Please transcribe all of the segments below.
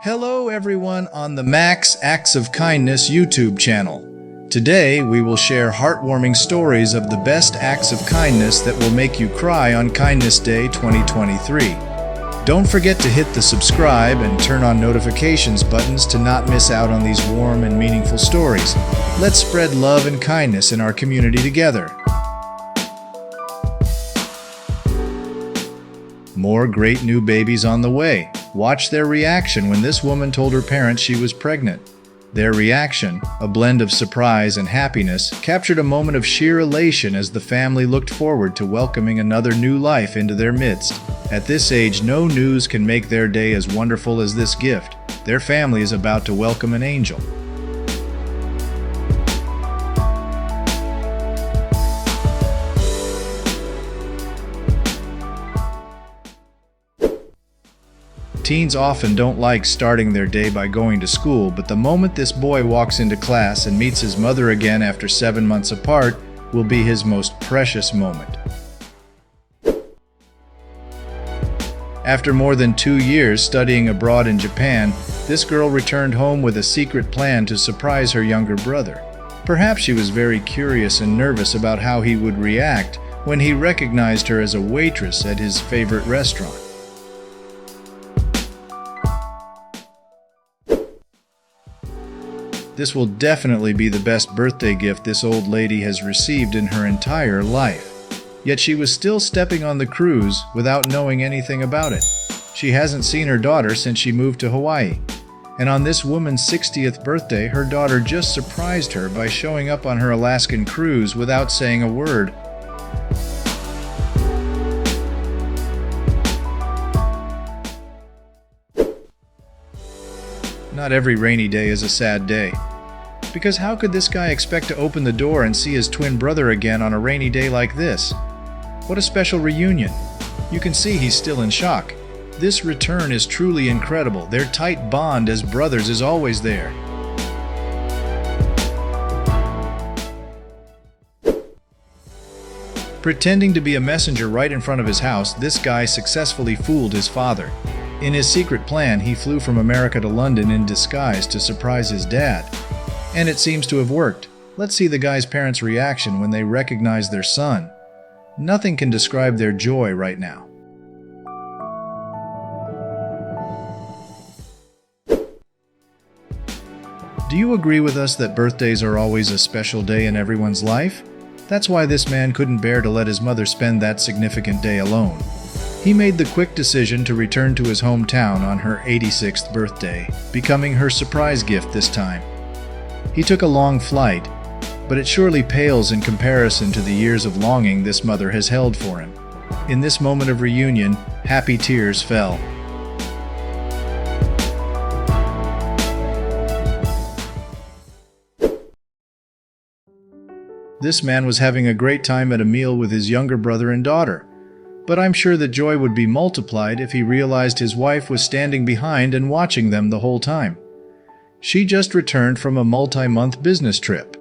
Hello everyone on the Max Acts of Kindness YouTube channel. Today we will share heartwarming stories of the best acts of kindness that will make you cry on Kindness Day 2023. Don't forget to hit the subscribe and turn on notifications buttons to not miss out on these warm and meaningful stories. Let's spread love and kindness in our community together. More great new babies on the way. Watch their reaction when this woman told her parents she was pregnant. Their reaction, a blend of surprise and happiness, captured a moment of sheer elation as the family looked forward to welcoming another new life into their midst. At this age, no news can make their day as wonderful as this gift. Their family is about to welcome an angel. Teens often don't like starting their day by going to school, but the moment this boy walks into class and meets his mother again after 7 months apart will be his most precious moment. After more than 2 years studying abroad in Japan, this girl returned home with a secret plan to surprise her younger brother. Perhaps she was very curious and nervous about how he would react when he recognized her as a waitress at his favorite restaurant. This will definitely be the best birthday gift this old lady has received in her entire life. Yet she was still stepping on the cruise without knowing anything about it. She hasn't seen her daughter since she moved to Hawaii. And on this woman's 60th birthday, her daughter just surprised her by showing up on her Alaskan cruise without saying a word. Not every rainy day is a sad day. Because how could this guy expect to open the door and see his twin brother again on a rainy day like this? What a special reunion. You can see he's still in shock. This return is truly incredible. Their tight bond as brothers is always there. Pretending to be a messenger right in front of his house, this guy successfully fooled his father. In his secret plan, he flew from America to London in disguise to surprise his dad. And it seems to have worked. Let's see the guy's parents' reaction when they recognize their son. Nothing can describe their joy right now. Do you agree with us that birthdays are always a special day in everyone's life? That's why this man couldn't bear to let his mother spend that significant day alone. He made the quick decision to return to his hometown on her 86th birthday, becoming her surprise gift this time. He took a long flight, but it surely pales in comparison to the years of longing this mother has held for him. In this moment of reunion, happy tears fell. This man was having a great time at a meal with his younger brother and daughter. But I'm sure that joy would be multiplied if he realized his wife was standing behind and watching them the whole time. She just returned from a multi-month business trip.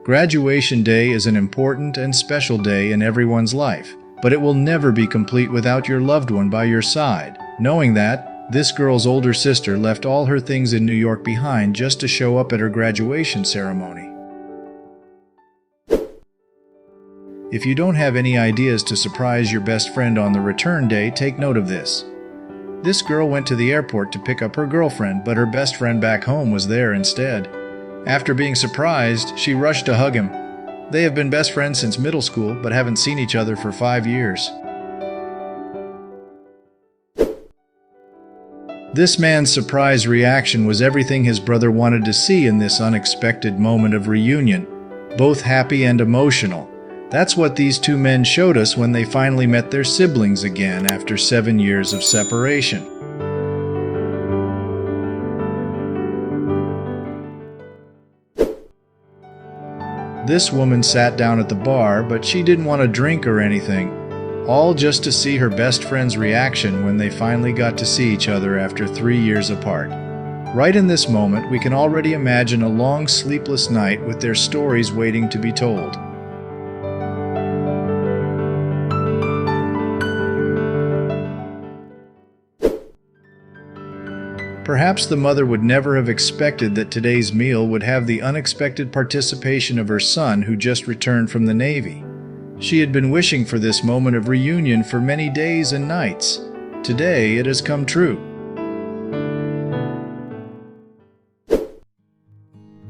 Graduation day is an important and special day in everyone's life, but it will never be complete without your loved one by your side. Knowing that, this girl's older sister left all her things in New York behind just to show up at her graduation ceremony. If you don't have any ideas to surprise your best friend on the return day, take note of this. This girl went to the airport to pick up her girlfriend, but her best friend back home was there instead. After being surprised, she rushed to hug him. They have been best friends since middle school, but haven't seen each other for 5 years. This man's surprise reaction was everything his brother wanted to see in this unexpected moment of reunion, both happy and emotional. That's what these two men showed us when they finally met their siblings again after 7 years of separation. This woman sat down at the bar, but she didn't want a drink or anything, all just to see her best friend's reaction when they finally got to see each other after 3 years apart. Right in this moment, we can already imagine a long sleepless night with their stories waiting to be told. Perhaps the mother would never have expected that today's meal would have the unexpected participation of her son who just returned from the Navy. She had been wishing for this moment of reunion for many days and nights. Today it has come true.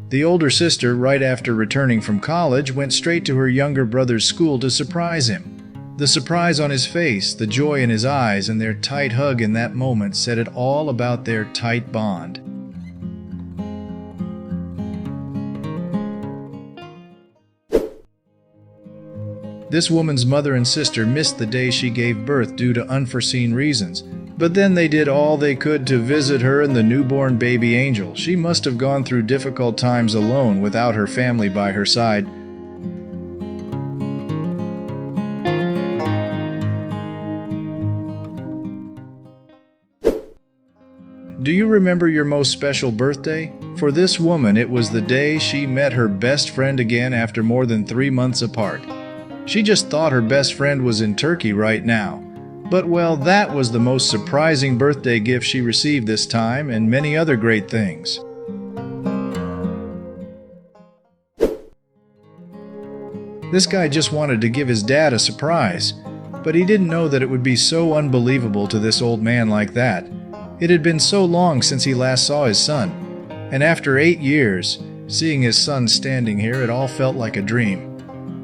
The older sister, right after returning from college, went straight to her younger brother's school to surprise him. The surprise on his face, the joy in his eyes, and their tight hug in that moment said it all about their tight bond. This woman's mother and sister missed the day she gave birth due to unforeseen reasons, but then they did all they could to visit her and the newborn baby angel. She must have gone through difficult times alone without her family by her side. Do you remember your most special birthday? For this woman, it was the day she met her best friend again after more than 3 months apart. She just thought her best friend was in Turkey right now. But well, that was the most surprising birthday gift she received this time, and many other great things. This guy just wanted to give his dad a surprise, but he didn't know that it would be so unbelievable to this old man like that. It had been so long since he last saw his son, and after 8 years, seeing his son standing here, it all felt like a dream.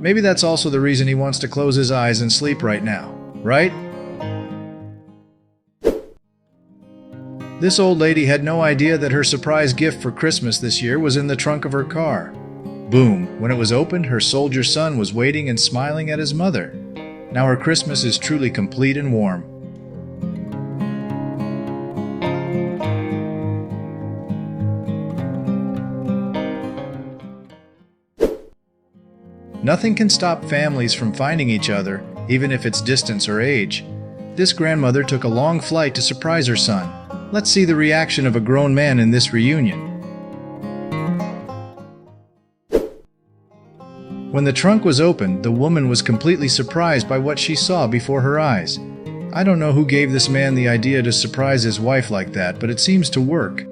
Maybe that's also the reason he wants to close his eyes and sleep right now, right? This old lady had no idea that her surprise gift for Christmas this year was in the trunk of her car. Boom! When it was opened, her soldier son was waiting and smiling at his mother. Now her Christmas is truly complete and warm. Nothing can stop families from finding each other, even if it's distance or age. This grandmother took a long flight to surprise her son. Let's see the reaction of a grown man in this reunion. When the trunk was opened, the woman was completely surprised by what she saw before her eyes. I don't know who gave this man the idea to surprise his wife like that, but it seems to work.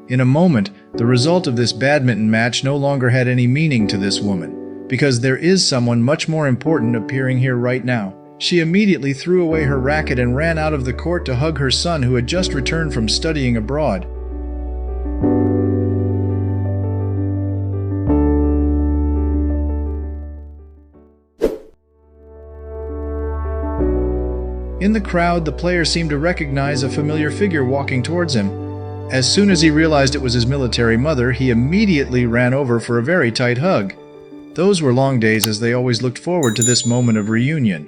In a moment, the result of this badminton match no longer had any meaning to this woman, because there is someone much more important appearing here right now. She immediately threw away her racket and ran out of the court to hug her son who had just returned from studying abroad. In the crowd, the player seemed to recognize a familiar figure walking towards him. As soon as he realized it was his military mother, he immediately ran over for a very tight hug. Those were long days, as they always looked forward to this moment of reunion.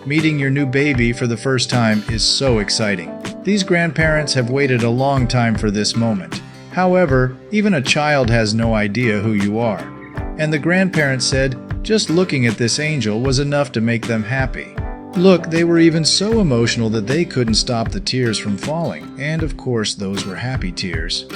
Meeting your new baby for the first time is so exciting. These grandparents have waited a long time for this moment. However, even a child has no idea who you are. And the grandparents said, just looking at this angel was enough to make them happy. Look, they were even so emotional that they couldn't stop the tears from falling. And of course, those were happy tears.